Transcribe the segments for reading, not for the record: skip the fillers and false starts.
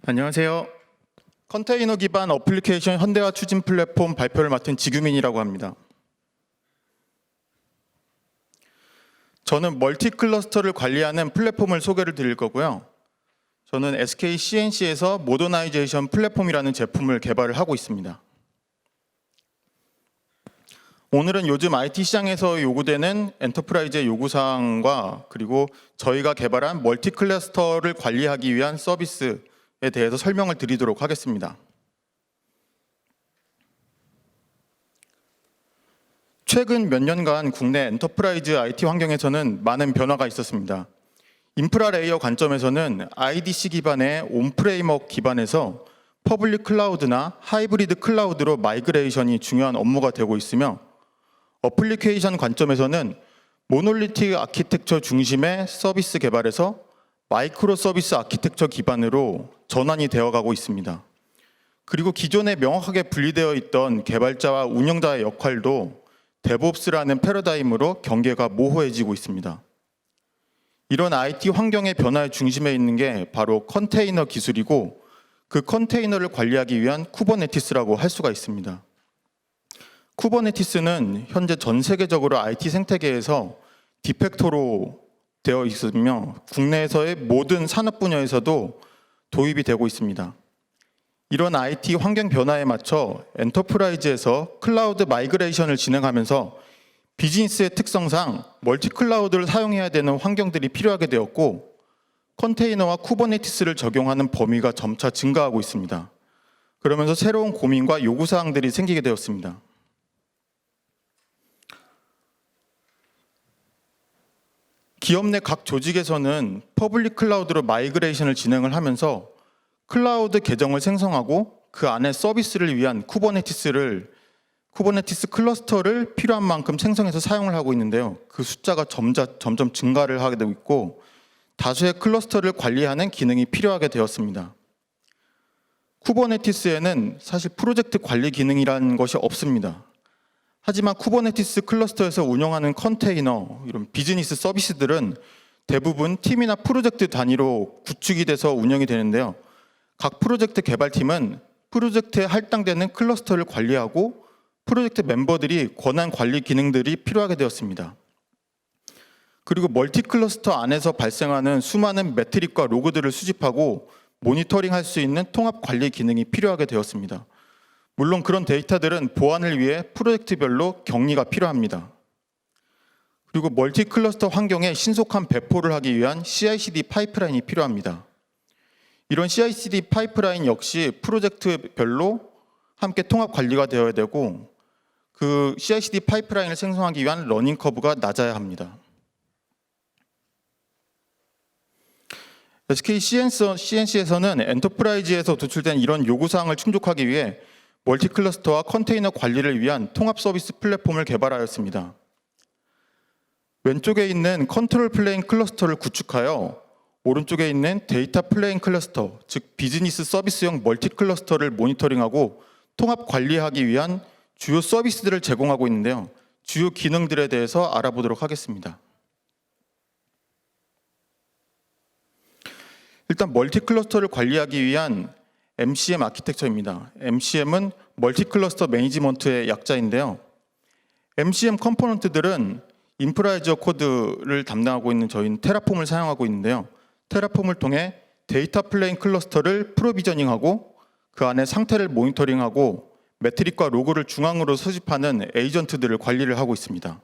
안녕하세요. 컨테이너 기반 어플리케이션 현대화 추진 플랫폼 발표를 맡은 지규민이라고 합니다. 저는 멀티 클러스터를 관리하는 플랫폼을 소개를 드릴 거고요. 저는 SK CNC에서 모더나이제이션 플랫폼이라는 제품을 개발을 하고 있습니다. 오늘은 요즘 IT 시장에서 요구되는 엔터프라이즈의 요구사항과 그리고 저희가 개발한 멀티 클러스터를 관리하기 위한 서비스에 대해서 설명을 드리도록 하겠습니다. 최근 몇 년간 국내 엔터프라이즈 IT 환경에서는 많은 변화가 있었습니다. 인프라 레이어 관점에서는 IDC 기반의 온프레임워크 기반에서 퍼블릭 클라우드나 하이브리드 클라우드로 마이그레이션이 중요한 업무가 되고 있으며, 어플리케이션 관점에서는 모놀리틱 아키텍처 중심의 서비스 개발에서 마이크로 서비스 아키텍처 기반으로 전환이 되어가고 있습니다. 그리고 기존에 명확하게 분리되어 있던 개발자와 운영자의 역할도 데브옵스라는 패러다임으로 경계가 모호해지고 있습니다. 이런 IT 환경의 변화의 중심에 있는 게 바로 컨테이너 기술이고, 그 컨테이너를 관리하기 위한 쿠버네티스라고 할 수가 있습니다. 쿠버네티스는 현재 전 세계적으로 IT 생태계에서 디팩토로 되어 있으며 국내에서의 모든 산업 분야에서도 도입이 되고 있습니다. 이런 IT 환경 변화에 맞춰 엔터프라이즈에서 클라우드 마이그레이션을 진행하면서 비즈니스의 특성상 멀티 클라우드를 사용해야 되는 환경들이 필요하게 되었고, 컨테이너와 쿠버네티스를 적용하는 범위가 점차 증가하고 있습니다. 그러면서 새로운 고민과 요구사항들이 생기게 되었습니다. 기업 내 각 조직에서는 퍼블릭 클라우드로 마이그레이션을 진행을 하면서 클라우드 계정을 생성하고 그 안에 서비스를 위한 쿠버네티스 클러스터를 필요한 만큼 생성해서 사용을 하고 있는데요. 그 숫자가 점점 증가를 하게 되고 있고, 다수의 클러스터를 관리하는 기능이 필요하게 되었습니다. 쿠버네티스에는 사실 프로젝트 관리 기능이라는 것이 없습니다. 하지만 쿠버네티스 클러스터에서 운영하는 컨테이너, 이런 비즈니스 서비스들은 대부분 팀이나 프로젝트 단위로 구축이 돼서 운영이 되는데요. 각 프로젝트 개발팀은 프로젝트에 할당되는 클러스터를 관리하고 프로젝트 멤버들이 권한 관리 기능들이 필요하게 되었습니다. 그리고 멀티 클러스터 안에서 발생하는 수많은 매트릭과 로그들을 수집하고 모니터링할 수 있는 통합 관리 기능이 필요하게 되었습니다. 물론 그런 데이터들은 보안을 위해 프로젝트별로 격리가 필요합니다. 그리고 멀티 클러스터 환경에 신속한 배포를 하기 위한 CI/CD 파이프라인이 필요합니다. 이런 CI/CD 파이프라인 역시 프로젝트별로 함께 통합 관리가 되어야 되고, 그 CI/CD 파이프라인을 생성하기 위한 러닝 커브가 낮아야 합니다. SK CNC에서는 엔터프라이즈에서 도출된 이런 요구사항을 충족하기 위해 멀티 클러스터와 컨테이너 관리를 위한 통합 서비스 플랫폼을 개발하였습니다. 왼쪽에 있는 컨트롤 플레인 클러스터를 구축하여 오른쪽에 있는 데이터 플레인 클러스터, 즉 비즈니스 서비스용 멀티 클러스터를 모니터링하고 통합 관리하기 위한 주요 서비스들을 제공하고 있는데요. 주요 기능들에 대해서 알아보도록 하겠습니다. 일단 멀티 클러스터를 관리하기 위한 MCM 아키텍처입니다. MCM은 멀티 클러스터 매니지먼트의 약자인데요. MCM 컴포넌트들은 인프라 코드를 담당하고 있는 저희는 테라폼을 사용하고 있는데요. 테라폼을 통해 데이터 플레인 클러스터를 프로비저닝하고 그 안에 상태를 모니터링하고 매트릭과 로그를 중앙으로 수집하는 에이전트들을 관리를 하고 있습니다.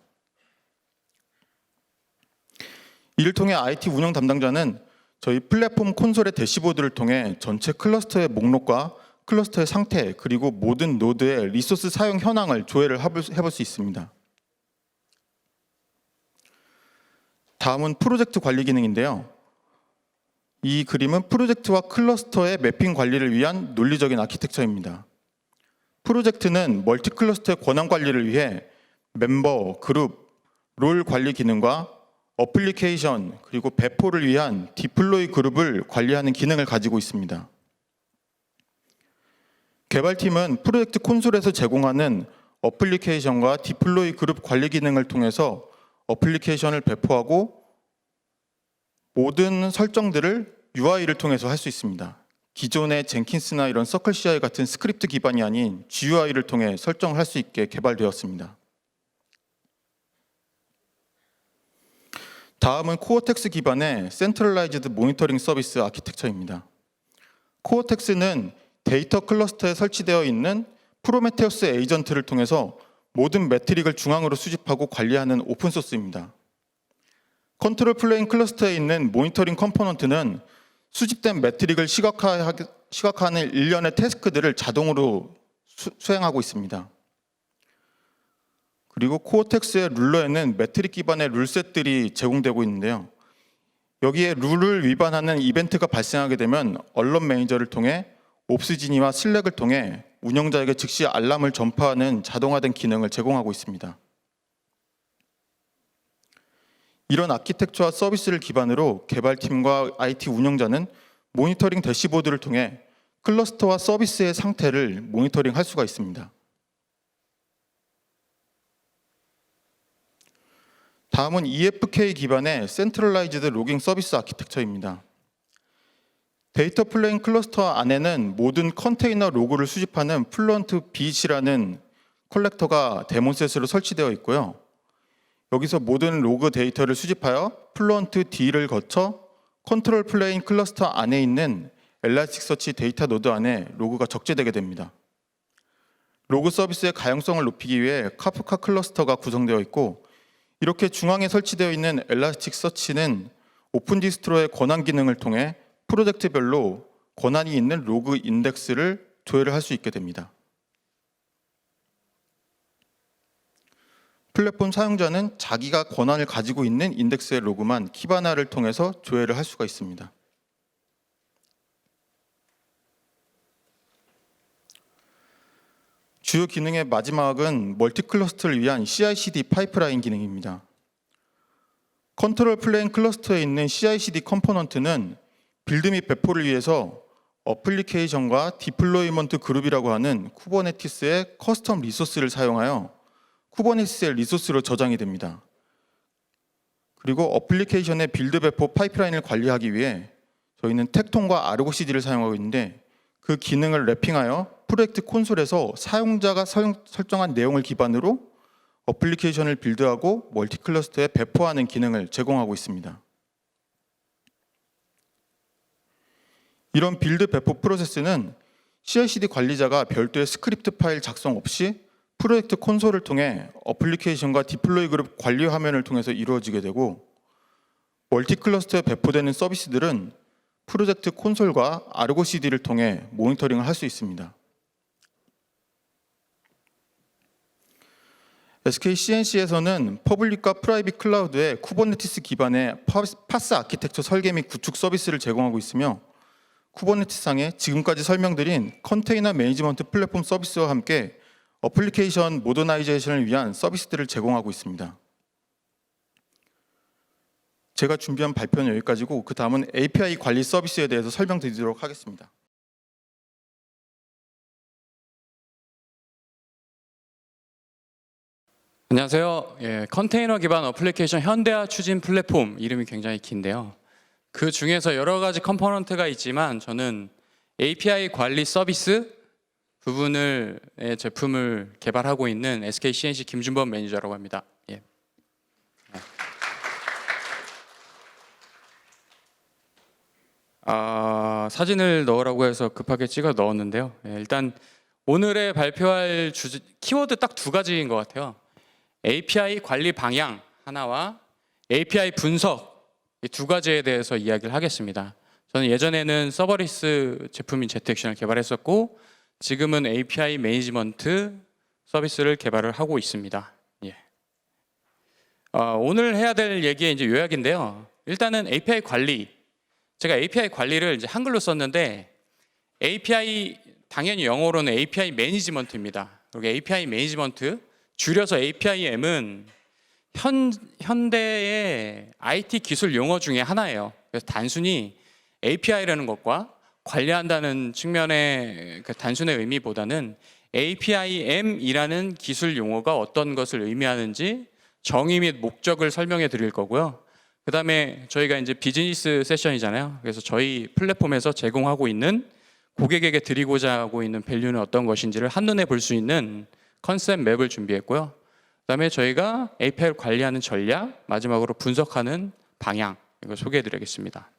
이를 통해 IT 운영 담당자는 저희 플랫폼 콘솔의 대시보드를 통해 전체 클러스터의 목록과 클러스터의 상태, 그리고 모든 노드의 리소스 사용 현황을 조회를 해볼 수 있습니다. 다음은 프로젝트 관리 기능인데요. 이 그림은 프로젝트와 클러스터의 매핑 관리를 위한 논리적인 아키텍처입니다. 프로젝트는 멀티 클러스터의 권한 관리를 위해 멤버, 그룹, 롤 관리 기능과 어플리케이션, 그리고 배포를 위한 디플로이 그룹을 관리하는 기능을 가지고 있습니다. 개발팀은 프로젝트 콘솔에서 제공하는 어플리케이션과 디플로이 그룹 관리 기능을 통해서 어플리케이션을 배포하고 모든 설정들을 UI를 통해서 할 수 있습니다. 기존의 젠킨스나 이런 서클 CI 같은 스크립트 기반이 아닌 GUI를 통해 설정을 할 수 있게 개발되었습니다. 다음은 코어텍스 기반의 센트럴라이즈드 모니터링 서비스 아키텍처입니다. 코어텍스는 데이터 클러스터에 설치되어 있는 프로메테우스 에이전트를 통해서 모든 매트릭을 중앙으로 수집하고 관리하는 오픈소스입니다. 컨트롤 플레인 클러스터에 있는 모니터링 컴포넌트는 수집된 매트릭을 시각화하는 일련의 태스크들을 자동으로 수행하고 있습니다. 그리고 코어텍스의 룰러에는 매트릭 기반의 룰셋들이 제공되고 있는데요. 여기에 룰을 위반하는 이벤트가 발생하게 되면 언론 매니저를 통해 옵스지니와 슬랙을 통해 운영자에게 즉시 알람을 전파하는 자동화된 기능을 제공하고 있습니다. 이런 아키텍처와 서비스를 기반으로 개발팀과 IT 운영자는 모니터링 대시보드를 통해 클러스터와 서비스의 상태를 모니터링할 수가 있습니다. 다음은 EFK 기반의 센트럴라이즈드 로깅 서비스 아키텍처입니다. 데이터 플레인 클러스터 안에는 모든 컨테이너 로그를 수집하는 플루언트 B라는 컬렉터가 데몬셋으로 설치되어 있고요. 여기서 모든 로그 데이터를 수집하여 플루언트 D를 거쳐 컨트롤 플레인 클러스터 안에 있는 엘라스틱서치 데이터 노드 안에 로그가 적재되게 됩니다. 로그 서비스의 가용성을 높이기 위해 카프카 클러스터가 구성되어 있고, 이렇게 중앙에 설치되어 있는 엘라스틱서치는 오픈 디스트로의 권한 기능을 통해 프로젝트별로 권한이 있는 로그 인덱스를 조회를 할 수 있게 됩니다. 플랫폼 사용자는 자기가 권한을 가지고 있는 인덱스의 로그만 키바나를 통해서 조회를 할 수가 있습니다. 주요 기능의 마지막은 멀티 클러스터를 위한 CI/CD 파이프라인 기능입니다. 컨트롤 플레인 클러스터에 있는 CI/CD 컴포넌트는 빌드 및 배포를 위해서 어플리케이션과 디플로이먼트 그룹이라고 하는 쿠버네티스의 커스텀 리소스를 사용하여 쿠버네티스의 리소스로 저장이 됩니다. 그리고 어플리케이션의 빌드 배포 파이프라인을 관리하기 위해 저희는 텍톤과 아르고 CD를 사용하고 있는데, 그 기능을 랩핑하여 프로젝트 콘솔에서 사용자가 설정한 내용을 기반으로 어플리케이션을 빌드하고 멀티 클러스터에 배포하는 기능을 제공하고 있습니다. 이런 빌드 배포 프로세스는 CI/CD 관리자가 별도의 스크립트 파일 작성 없이 프로젝트 콘솔을 통해 어플리케이션과 디플로이 그룹 관리 화면을 통해서 이루어지게 되고, 멀티 클러스터에 배포되는 서비스들은 프로젝트 콘솔과 아르고 CD를 통해 모니터링을 할 수 있습니다. SK CNC에서는 퍼블릭과 프라이빗 클라우드의 쿠버네티스 기반의 파스 아키텍처 설계 및 구축 서비스를 제공하고 있으며, 쿠버네티스상에 지금까지 설명드린 컨테이너 매니지먼트 플랫폼 서비스와 함께 어플리케이션 모더나이제이션을 위한 서비스들을 제공하고 있습니다. 제가 준비한 발표는 여기까지고, 그 다음은 API 관리 서비스에 대해서 설명드리도록 하겠습니다. 안녕하세요. 컨테이너 기반 어플리케이션 현대화 추진 플랫폼, 이름이 굉장히 긴데요. 그 중에서 여러 가지 컴포넌트가 있지만 저는 API 관리 서비스 부분의 제품을 개발하고 있는 SK CNC 김준범 매니저라고 합니다. 사진을 넣으라고 해서 급하게 찍어 넣었는데요. 일단 오늘의 발표할 키워드 딱 두 가지인 것 같아요. API 관리 방향 하나와 API 분석, 이 두 가지에 대해서 이야기를 하겠습니다. 저는 예전에는 서버리스 제품인 제트액션을 개발했었고, 지금은 API 매니지먼트 서비스를 개발을 하고 있습니다. 오늘 해야 될 얘기의 이제 요약인데요. 일단은 API 관리. 제가 API 관리를 이제 한글로 썼는데, API 당연히 영어로는 API 매니지먼트입니다. 그리고 API 매니지먼트 줄여서 APIM은 현대의 IT 기술 용어 중에 하나예요. 그래서 단순히 API라는 것과 관리한다는 측면의 그 단순의 의미보다는 APIM이라는 기술 용어가 어떤 것을 의미하는지 정의 및 목적을 설명해 드릴 거고요. 그 다음에 저희가 이제 비즈니스 세션이잖아요. 그래서 저희 플랫폼에서 제공하고 있는 고객에게 드리고자 하고 있는 밸류는 어떤 것인지를 한눈에 볼 수 있는 컨셉 맵을 준비했고요. 그다음에 저희가 API를 관리하는 전략, 마지막으로 분석하는 방향, 이거 소개해드리겠습니다.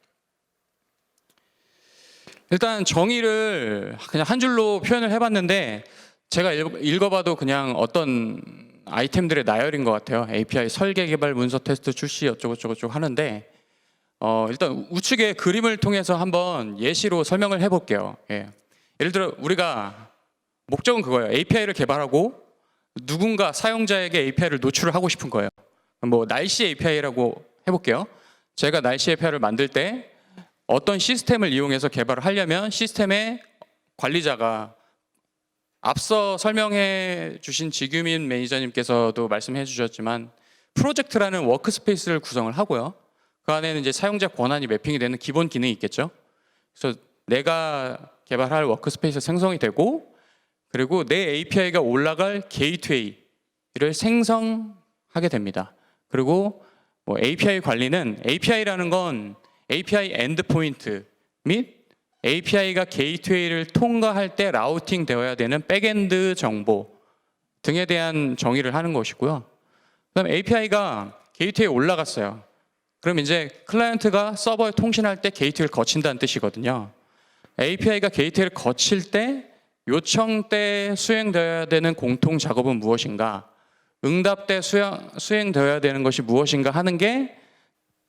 일단 정의를 그냥 한 줄로 표현을 해봤는데 제가 읽어봐도 그냥 어떤 아이템들의 나열인 것 같아요. API 설계, 개발, 문서, 테스트, 출시 어쩌고저쩌고 하는데 일단 우측의 그림을 통해서 한번 예시로 설명을 해볼게요. 예를 들어 우리가 목적은 그거예요. API를 개발하고 누군가 사용자에게 API를 노출을 하고 싶은 거예요. 뭐 날씨 API라고 해볼게요. 제가 날씨 API를 만들 때 어떤 시스템을 이용해서 개발을 하려면 시스템의 관리자가 앞서 설명해 주신 지규민 매니저님께서도 말씀해 주셨지만 프로젝트라는 워크스페이스를 구성을 하고요. 그 안에는 이제 사용자 권한이 매핑이 되는 기본 기능이 있겠죠. 그래서 내가 개발할 워크스페이스 생성이 되고 그리고 내 API가 올라갈 게이트웨이를 생성하게 됩니다. 그리고 뭐 API 관리는 API라는 건 API 엔드포인트 및 API가 게이트웨이를 통과할 때 라우팅 되어야 되는 백엔드 정보 등에 대한 정의를 하는 것이고요. 그다음 API가 게이트웨이에 올라갔어요. 그럼 이제 클라이언트가 서버에 통신할 때 게이트웨이를 거친다는 뜻이거든요. API가 게이트웨이를 거칠 때 요청 때 수행되어야 되는 공통 작업은 무엇인가? 응답 때 수행되어야 되는 것이 무엇인가 하는 게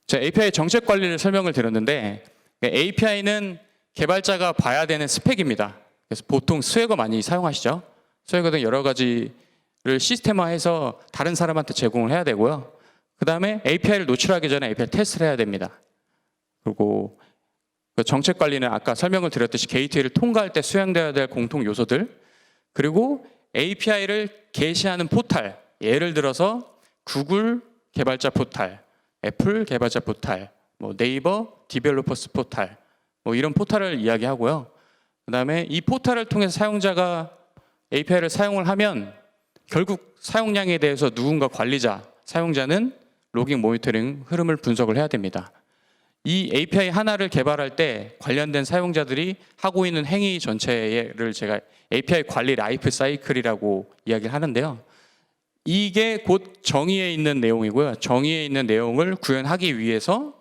제가 API 정책 관리를 설명을 드렸는데 API는 개발자가 봐야 되는 스펙입니다. 그래서 보통 스웨거 많이 사용하시죠? 스웨거 등 여러 가지를 시스템화해서 다른 사람한테 제공을 해야 되고요. 그 다음에 API를 노출하기 전에 API 테스트를 해야 됩니다. 그리고 정책 관리는 아까 설명을 드렸듯이 게이트웨이를 통과할 때 수행되어야 될 공통 요소들, 그리고 API를 게시하는 포탈, 예를 들어서 구글 개발자 포탈, 애플 개발자 포탈, 뭐 네이버 디벨로퍼스 포탈, 뭐 이런 포탈을 이야기하고요. 그 다음에 이 포탈을 통해서 사용자가 API를 사용을 하면 결국 사용량에 대해서 누군가 관리자, 사용자는 로깅 모니터링 흐름을 분석을 해야 됩니다. 이 API 하나를 개발할 때 관련된 사용자들이 하고 있는 행위 전체를 제가 API 관리 라이프 사이클이라고 이야기를 하는데요. 이게 곧 정의에 있는 내용이고요. 정의에 있는 내용을 구현하기 위해서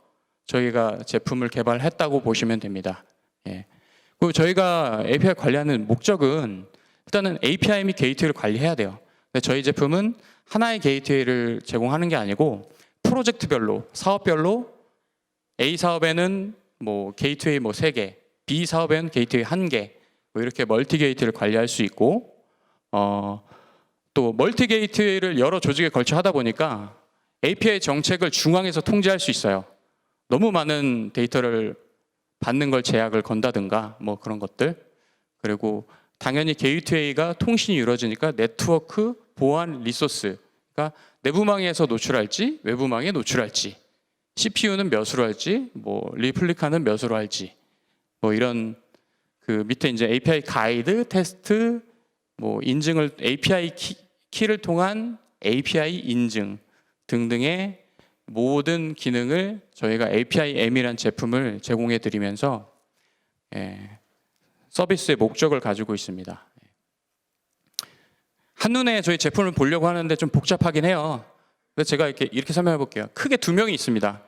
저희가 제품을 개발했다고 보시면 됩니다. 그리고 저희가 API 관리하는 목적은 일단은 API 및 게이트웨이를 관리해야 돼요. 근데 저희 제품은 하나의 게이트웨이를 제공하는 게 아니고 프로젝트별로, 사업별로 A 사업에는 뭐 게이트웨이 뭐 3개, B 사업에는 게이트웨이 1개, 뭐 이렇게 멀티 게이트를 관리할 수 있고, 또 멀티 게이트웨이를 여러 조직에 걸쳐 하다 보니까 API 정책을 중앙에서 통제할 수 있어요. 너무 많은 데이터를 받는 걸 제약을 건다든가 뭐 그런 것들. 그리고 당연히 게이트웨이가 통신이 이루어지니까 네트워크 보안 리소스, 그러니까 내부망에서 노출할지 외부망에 노출할지, CPU는 몇으로 할지, 뭐 리플리카는 몇으로 할지, 뭐 이런 그 밑에 이제 API 가이드, 테스트, 뭐 인증을 API 키를 통한 API 인증 등등의 모든 기능을 저희가 API-M이라는 제품을 제공해 드리면서 서비스의 목적을 가지고 있습니다. 한눈에 저희 제품을 보려고 하는데 좀 복잡하긴 해요. 그래서 제가 이렇게 설명해 볼게요. 크게 2명이 있습니다.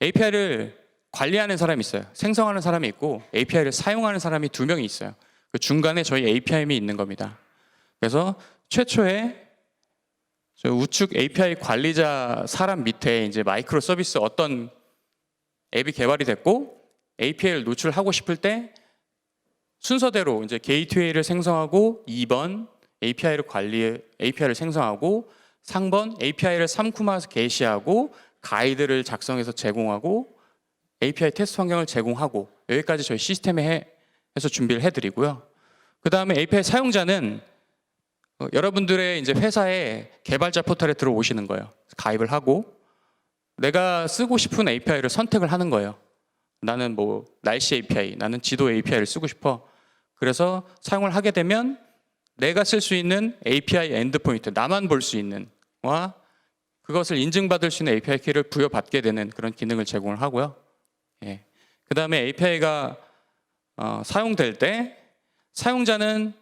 API를 관리하는 사람이 있어요. 생성하는 사람이 있고 API를 사용하는 사람이 2명이 있어요. 그 중간에 저희 APIM이 있는 겁니다. 그래서 최초에 저 우측 API 관리자 사람 밑에 이제 마이크로 서비스 어떤 앱이 개발이 됐고 API를 노출하고 싶을 때 순서대로 이제 게이트웨이를 생성하고 2번 API를 생성하고 3번 API를 삼쿠마에서 게시하고 가이드를 작성해서 제공하고 API 테스트 환경을 제공하고 여기까지 저희 시스템에 해서 준비를 해드리고요. 그 다음에 API 사용자는 여러분들의 이제 회사에 개발자 포털에 들어오시는 거예요. 가입을 하고 내가 쓰고 싶은 API를 선택을 하는 거예요. 나는 뭐 날씨 API, 나는 지도 API를 쓰고 싶어. 그래서 사용을 하게 되면 내가 쓸 수 있는 API 엔드포인트, 나만 볼 수 있는와 그것을 인증받을 수 있는 API 키를 부여받게 되는 그런 기능을 제공을 하고요. 그 다음에 API가 사용될 때 사용자는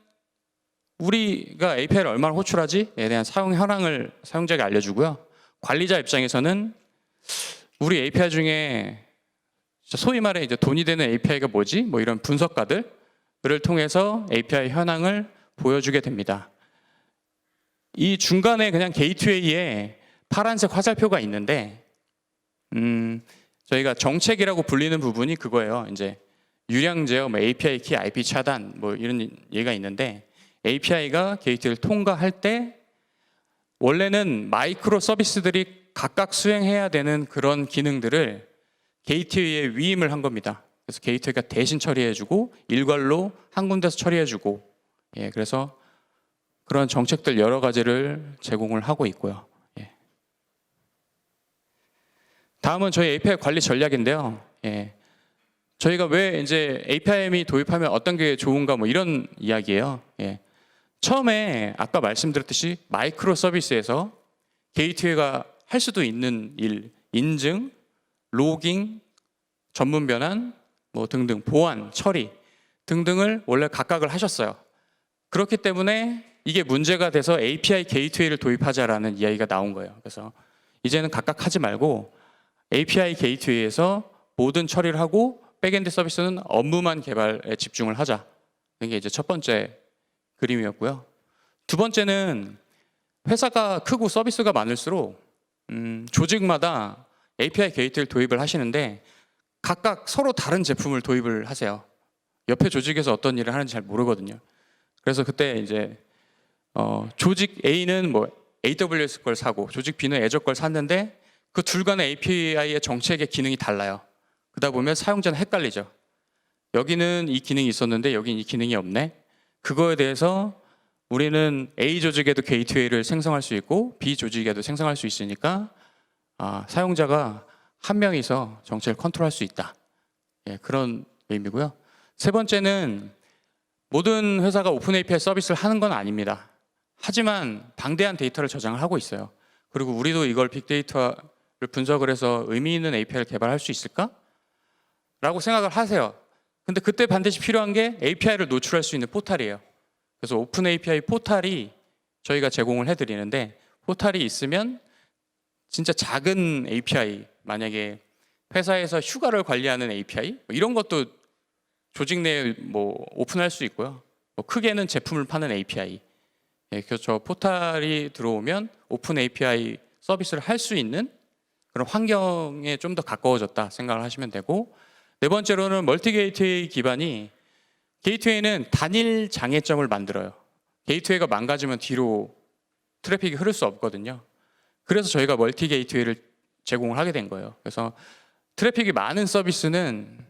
우리가 API를 얼마나 호출하지에 대한 사용 현황을 사용자에게 알려주고요. 관리자 입장에서는 우리 API 중에 소위 말해 이제 돈이 되는 API가 뭐지? 뭐 이런 분석가들을 통해서 API 현황을 보여주게 됩니다. 이 중간에 그냥 게이트웨이에 파란색 화살표가 있는데, 저희가 정책이라고 불리는 부분이 그거예요. 이제 유량 제어, 뭐 API 키, IP 차단, 뭐 이런 얘기가 있는데, API가 게이트를 통과할 때 원래는 마이크로 서비스들이 각각 수행해야 되는 그런 기능들을 게이트웨이에 위임을 한 겁니다. 그래서 게이트웨이가 대신 처리해주고 일괄로 한 군데서 처리해주고, 그래서 그런 정책들 여러 가지를 제공을 하고 있고요. 다음은 저희 API 관리 전략인데요. 저희가 왜 이제 APIM이 도입하면 어떤 게 좋은가 뭐 이런 이야기예요. 처음에 아까 말씀드렸듯이 마이크로 서비스에서 게이트웨이가 할 수도 있는 일, 인증, 로깅, 전문 변환, 뭐 등등 보안, 처리 등등을 원래 각각을 하셨어요. 그렇기 때문에 이게 문제가 돼서 API 게이트웨이를 도입하자라는 이야기가 나온 거예요. 그래서 이제는 각각 하지 말고 API 게이트웨이에서 모든 처리를 하고 백엔드 서비스는 업무만 개발에 집중을 하자. 이게 이제 첫 번째 그림이었고요. 두 번째는 회사가 크고 서비스가 많을수록 조직마다 API 게이트를 도입을 하시는데 각각 서로 다른 제품을 도입을 하세요. 옆에 조직에서 어떤 일을 하는지 잘 모르거든요. 그래서 그때 이제 조직 A는 뭐 AWS 걸 사고 조직 B는 애저 걸 샀는데 그 둘 간의 API의 정책의 기능이 달라요. 그러다 보면 사용자는 헷갈리죠. 여기는 이 기능이 있었는데 여기는 이 기능이 없네. 그거에 대해서 우리는 A 조직에도 게이트웨이를 생성할 수 있고 B 조직에도 생성할 수 있으니까 사용자가 한 명이서 정책을 컨트롤할 수 있다. 그런 의미고요. 세 번째는 모든 회사가 오픈 API 서비스를 하는 건 아닙니다. 하지만 방대한 데이터를 저장을 하고 있어요. 그리고 우리도 이걸 빅데이터를 분석을 해서 의미 있는 API를 개발할 수 있을까? 라고 생각을 하세요. 근데 그때 반드시 필요한 게 API를 노출할 수 있는 포탈이에요. 그래서 오픈 API 포탈이 저희가 제공을 해드리는데 포탈이 있으면 진짜 작은 API, 만약에 회사에서 휴가를 관리하는 API 이런 것도 조직 내에 뭐 오픈할 수 있고요. 뭐 크게는 제품을 파는 API. 그래서 포탈이 들어오면 오픈 API 서비스를 할 수 있는 그런 환경에 좀 더 가까워졌다 생각을 하시면 되고, 네 번째로는 멀티 게이트웨이 기반이 게이트웨이는 단일 장애점을 만들어요. 게이트웨이가 망가지면 뒤로 트래픽이 흐를 수 없거든요. 그래서 저희가 멀티 게이트웨이를 제공을 하게 된 거예요. 그래서 트래픽이 많은 서비스는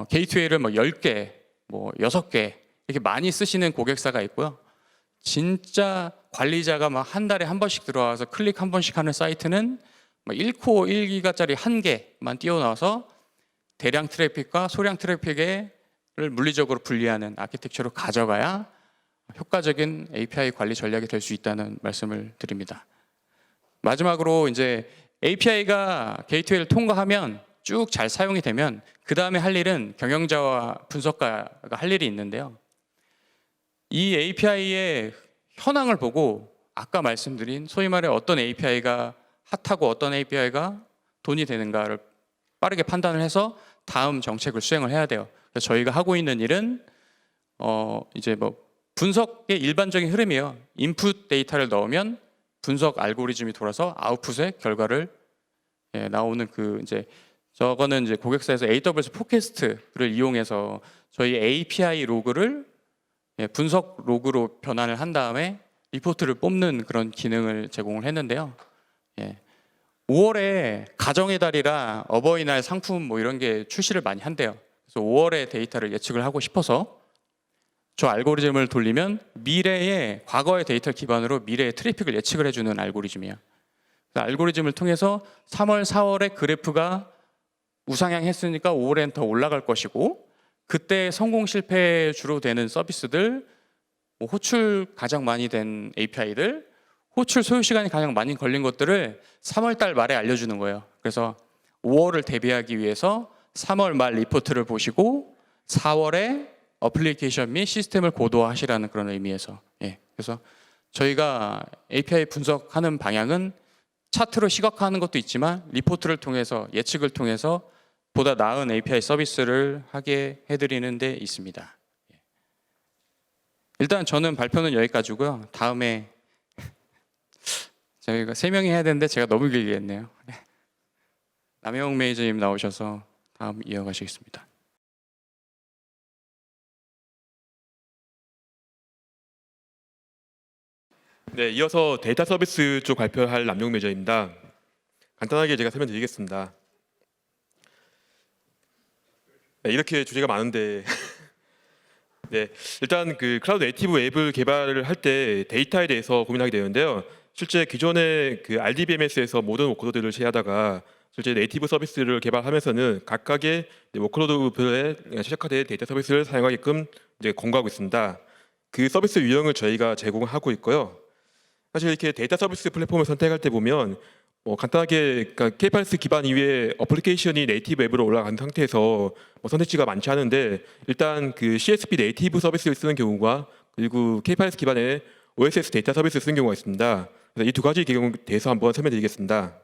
게이트웨이를 뭐 10개, 뭐 6개 이렇게 많이 쓰시는 고객사가 있고요. 진짜 관리자가 막 한 달에 한 번씩 들어와서 클릭 한 번씩 하는 사이트는 뭐 1코어 1기가짜리 한 개만 띄워놔서 대량 트래픽과 소량 트래픽을 물리적으로 분리하는 아키텍처로 가져가야 효과적인 API 관리 전략이 될 수 있다는 말씀을 드립니다. 마지막으로 이제 API가 게이트웨이를 통과하면 쭉 잘 사용이 되면 그 다음에 할 일은 경영자와 분석가가 할 일이 있는데요. 이 API의 현황을 보고 아까 말씀드린 소위 말해 어떤 API가 핫하고 어떤 API가 돈이 되는가를 빠르게 판단을 해서 다음 정책을 수행을 해야 돼요. 그래서 저희가 하고 있는 일은 이제 뭐 분석의 일반적인 흐름이에요. 인풋 데이터를 넣으면 분석 알고리즘이 돌아서 아웃풋의 결과를 나오는 그 이제 저거는 이제 고객사에서 AWS 포캐스트를 이용해서 저희 API 로그를 분석 로그로 변환을 한 다음에 리포트를 뽑는 그런 기능을 제공을 했는데요. 5월에 가정의 달이라 어버이날 상품 뭐 이런 게 출시를 많이 한대요. 그래서 5월에 데이터를 예측을 하고 싶어서 저 알고리즘을 돌리면 미래의 과거의 데이터를 기반으로 미래의 트래픽을 예측을 해주는 알고리즘이에요. 그 알고리즘을 통해서 3월, 4월에 그래프가 우상향 했으니까 5월엔 더 올라갈 것이고 그때 성공 실패 주로 되는 서비스들, 뭐 호출 가장 많이 된 API들, 호출 소요 시간이 가장 많이 걸린 것들을 3월 달 말에 알려주는 거예요. 그래서 5월을 대비하기 위해서 3월 말 리포트를 보시고 4월에 어플리케이션 및 시스템을 고도화하시라는 그런 의미에서 그래서 저희가 API 분석하는 방향은 차트로 시각화하는 것도 있지만 리포트를 통해서 예측을 통해서 보다 나은 API 서비스를 하게 해드리는 데 있습니다. 일단 저는 발표는 여기까지고요. 다음에 저희가 3명이 해야 되는데 제가 너무 길게 했네요. 남영웅 매니저님 나오셔서 다음 이어가시겠습니다. 네, 이어서 데이터 서비스 쪽 발표할 남용 매저입니다. 간단하게 제가 설명드리겠습니다. 네, 이렇게 주제가 많은데 네, 일단 그 클라우드 네이티브 앱을 개발을 할 때 데이터에 대해서 고민하게 되는데요. 실제 기존의 그 RDBMS에서 모든 워크로드를 제외하다가 실제 네이티브 서비스를 개발하면서는 각각의 워크로드별에 최적화된 데이터 서비스를 사용하게끔 이제 권고하고 있습니다. 그 서비스 유형을 저희가 제공하고 있고요. 사실 이렇게 데이터 서비스 플랫폼을 선택할 때 보면 간단하게 그러니까 K8s 기반 이외에 어플리케이션이 네이티브 앱으로 올라간 상태에서 선택지가 많지 않은데 일단 그 CSP 네이티브 서비스를 쓰는 경우가 그리고 K8s 기반의 OSS 데이터 서비스를 쓰는 경우가 있습니다. 그래서 이 두 가지 경우에 대해서 한번 설명드리겠습니다.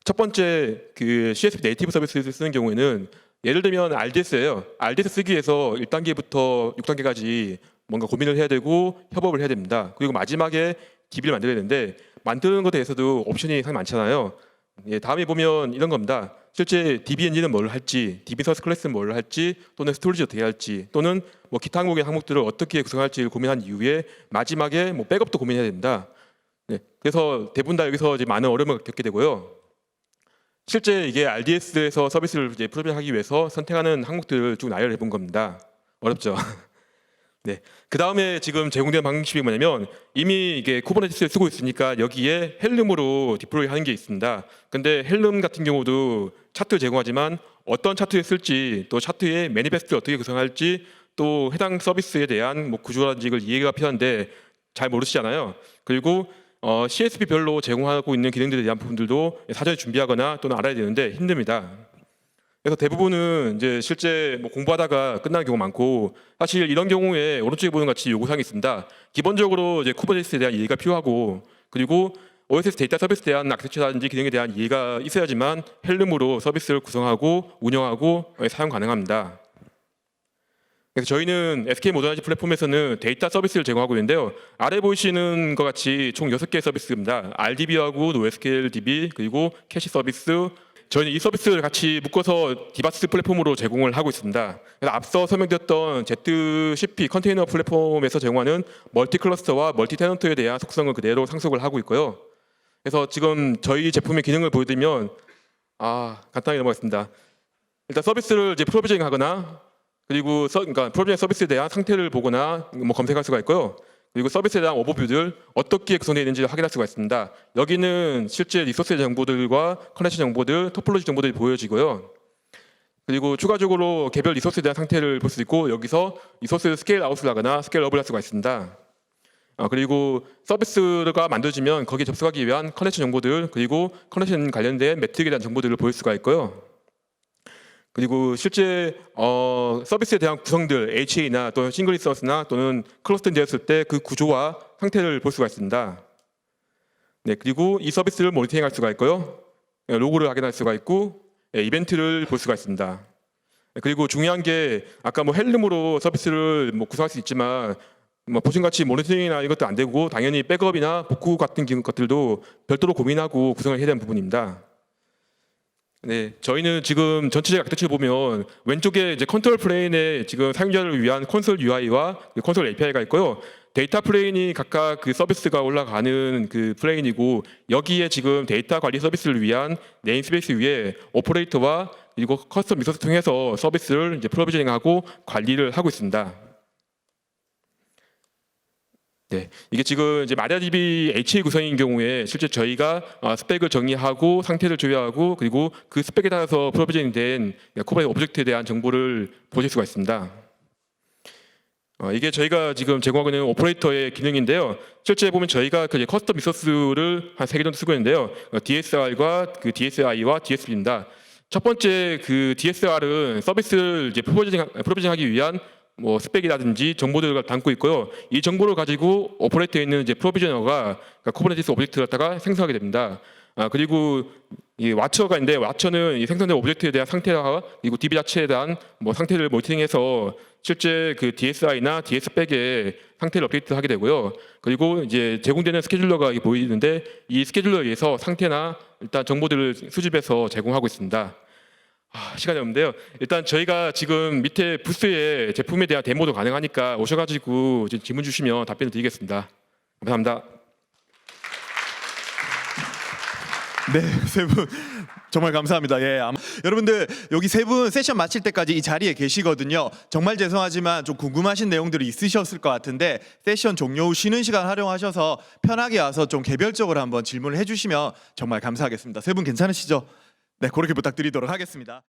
첫 번째 그 CSP 네이티브 서비스를 쓰는 경우에는 예를 들면 RDS예요. RDS 쓰기 위해서 1단계부터 6단계까지 뭔가 고민을 해야 되고 협업을 해야 됩니다. 그리고 마지막에 DB를 만들어야 되는데 만드는 것에 대해서도 옵션이 상당히 많잖아요. 다음에 보면 이런 겁니다. 실제 DB 엔진은 뭘 할지, DB 서스 클래스는 뭘 할지, 또는 스토리지 어떻게 할지, 또는 기타 항목의 항목들을 어떻게 구성할지를 고민한 이후에 마지막에 백업도 고민해야 됩니다. 그래서 대부분 다 여기서 이제 많은 어려움을 겪게 되고요. 실제 이게 RDS에서 서비스를 이제 프로비전하기 위해서 선택하는 항목들을 쭉 나열해 본 겁니다. 어렵죠. 네. 그 다음에 지금 제공된 방식이 뭐냐면 이미 이게 쿠버네티스를 쓰고 있으니까 여기에 헬름으로 디플로이 하는 게 있습니다. 근데 헬름 같은 경우도 차트 제공하지만 어떤 차트에 쓸지 또 차트의 매니페스트를 어떻게 구성할지 또 해당 서비스에 대한 구조라든지 이걸 이해가 필요한데 잘 모르시잖아요. 그리고 CSP별로 제공하고 있는 기능들에 대한 부분들도 사전에 준비하거나 또는 알아야 되는데 힘듭니다. 그래서 대부분은 이제 실제 공부하다가 끝나는 경우가 많고 사실 이런 경우에 오른쪽에 보는 같이 요구사항이 있습니다. 기본적으로 이제 쿠버네티스에 대한 이해가 필요하고 그리고 OSS 데이터 서비스에 대한 아키텍처라든지 기능에 대한 이해가 있어야지만 헬름으로 서비스를 구성하고 운영하고 사용 가능합니다. 그래서 저희는 SK 모더나이즈 플랫폼에서는 데이터 서비스를 제공하고 있는데요. 아래 보이시는 것 같이 총 6개의 서비스입니다. RDB하고 NoSQL DB 그리고 캐시 서비스 저희는 이 서비스를 같이 묶어서 디바스 플랫폼으로 제공을 하고 있습니다. 그래서 앞서 설명드렸던 ZCP 컨테이너 플랫폼에서 제공하는 멀티 클러스터와 멀티 테넌트에 대한 속성을 그대로 상속을 하고 있고요. 그래서 지금 저희 제품의 기능을 보여드리면 간단하게 넘어가겠습니다. 일단 서비스를 이제 프로비저닝하거나 그리고 그러니까 프로비저닝 서비스에 대한 상태를 보거나 검색할 수가 있고요. 그리고 서비스에 대한 오버뷰들 어떻게 구성되어 있는지 확인할 수가 있습니다. 여기는 실제 리소스 정보들과 커넥션 정보들, 토폴로지 정보들이 보여지고요. 그리고 추가적으로 개별 리소스에 대한 상태를 볼 수 있고 여기서 리소스 스케일 아웃을 하거나 스케일 업을 할 수가 있습니다. 그리고 서비스가 만들어지면 거기에 접속하기 위한 커넥션 정보들 그리고 커넥션 관련된 매트릭에 대한 정보들을 보일 수가 있고요. 그리고 실제 서비스에 대한 구성들 HA나 또는 싱글 리소스나 또는 클러스터 되었을 때 그 구조와 상태를 볼 수가 있습니다. 네, 그리고 이 서비스를 모니터링할 수가 있고요. 로그를 확인할 수가 있고 이벤트를 볼 수가 있습니다. 그리고 중요한 게 아까 헬름으로 서비스를 구성할 수 있지만 보신같이 모니터링이나 이것도 안 되고 당연히 백업이나 복구 같은 것들도 별도로 고민하고 구성을 해야 되는 부분입니다. 네, 저희는 지금 전체적 아키텍처를 보면 왼쪽에 이제 컨트롤 플레인에 지금 사용자를 위한 콘솔 UI와 콘솔 API가 있고요. 데이터 플레인이 각각 그 서비스가 올라가는 그 플레인이고 여기에 지금 데이터 관리 서비스를 위한 네임스페이스 위에 오퍼레이터와 그리고 커스텀 리소스 통해서 서비스를 이제 프로비저닝하고 관리를 하고 있습니다. 네, 이게 지금 이제 MariaDB HA 구성인 경우에 실제 저희가 스펙을 정의하고 상태를 조회하고 그리고 그 스펙에 따라서 프로비저닝된 쿠버네티스 오브젝트에 대한 정보를 보실 수가 있습니다. 이게 저희가 지금 제공하고 있는 오퍼레이터의 기능인데요. 실제 보면 저희가 그 커스텀 리소스를 한 3개 정도 쓰고 있는데요. DSR과 그 DSI와 DSB입니다. 첫 번째 그 DSR은 서비스를 이제 프로비저닝하기 위한 뭐 스펙이라든지 정보들을 담고 있고요. 이 정보를 가지고 오퍼레이터에 있는 이제 프로비저너가 그러니까 쿠버네티스 오브젝트를 갖다가 생성하게 됩니다. 그리고 이 와처가 있는데 와처는 이 생성된 오브젝트에 대한 상태와 그리고 DB 자체에 대한 뭐 상태를 모니터링해서 실제 그 DSI나 DS백의 상태를 업데이트하게 되고요. 그리고 이제 제공되는 스케줄러가 보이는데 이 스케줄러에 의해서 상태나 일단 정보들을 수집해서 제공하고 있습니다. 시간이 없는데요. 일단 저희가 지금 밑에 부스에 제품에 대한 데모도 가능하니까 오셔가지고 이제 질문 주시면 답변을 드리겠습니다. 감사합니다. 네, 세 분 정말 감사합니다. 예, 여러분들 여기 세 분 세션 마칠 때까지 이 자리에 계시거든요. 정말 죄송하지만 좀 궁금하신 내용들이 있으셨을 것 같은데 세션 종료 후 쉬는 시간 활용하셔서 편하게 와서 좀 개별적으로 한번 질문을 해주시면 정말 감사하겠습니다. 세 분 괜찮으시죠? 네, 그렇게 부탁드리도록 하겠습니다.